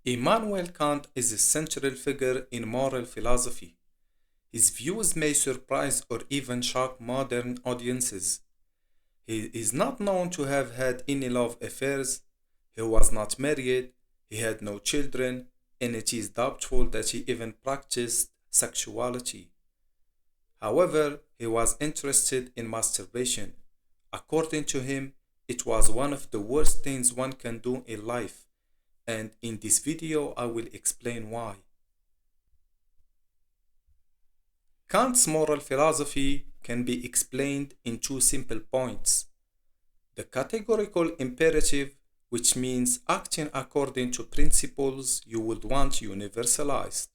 Immanuel Kant is a central figure in moral philosophy. His views may surprise or even shock modern audiences. He is not known to have had any love affairs, he was not married, he had no children, and it is doubtful that he even practiced sexuality. However, he was interested in masturbation. According to him, it was one of the worst things one can do in life, and in this video I will explain why. Kant's moral philosophy can be explained in two simple points. The categorical imperative, which means acting according to principles you would want universalized,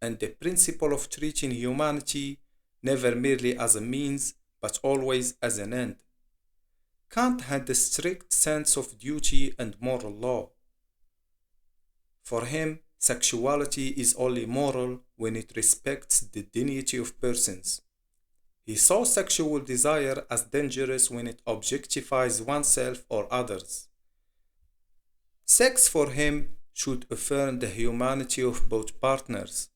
and the principle of treating humanity never merely as a means but always as an end. Kant had a strict sense of duty and moral law. For him, sexuality is only moral when it respects the dignity of persons. He saw sexual desire as dangerous when it objectifies oneself or others. Sex for him should affirm the humanity of both partners.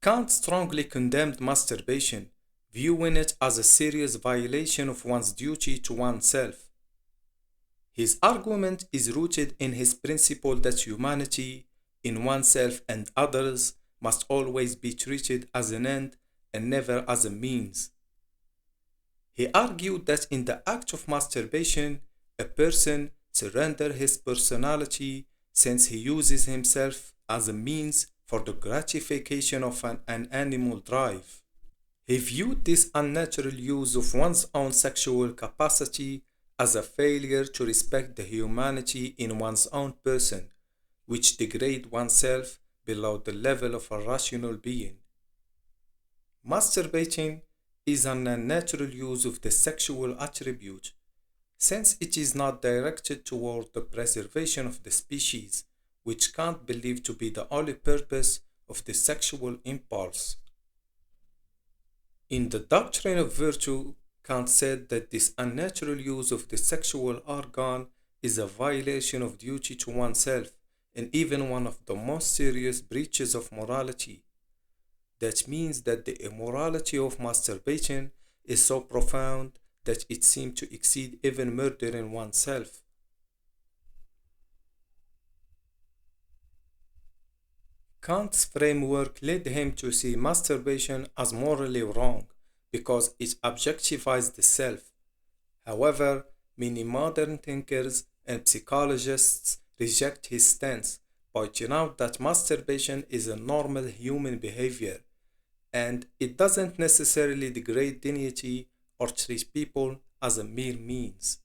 Kant strongly condemned masturbation, viewing it as a serious violation of one's duty to oneself. His argument is rooted in his principle that humanity, in oneself and others, must always be treated as an end and never as a means. He argued that in the act of masturbation, a person surrenders his personality since he uses himself as a means for the gratification of an animal drive. He viewed this unnatural use of one's own sexual capacity as a failure to respect the humanity in one's own person, which degrades oneself below the level of a rational being. Masturbating is an unnatural use of the sexual attribute, since it is not directed toward the preservation of the species, which Kant believed to be the only purpose of the sexual impulse. In the doctrine of virtue, Kant said that this unnatural use of the sexual organ is a violation of duty to oneself and even one of the most serious breaches of morality. That means that the immorality of masturbation is so profound that it seems to exceed even murdering oneself. Kant's framework led him to see masturbation as morally wrong because it objectifies the self. However, many modern thinkers and psychologists reject his stance, pointing out that masturbation is a normal human behavior and it doesn't necessarily degrade dignity or treat people as a mere means.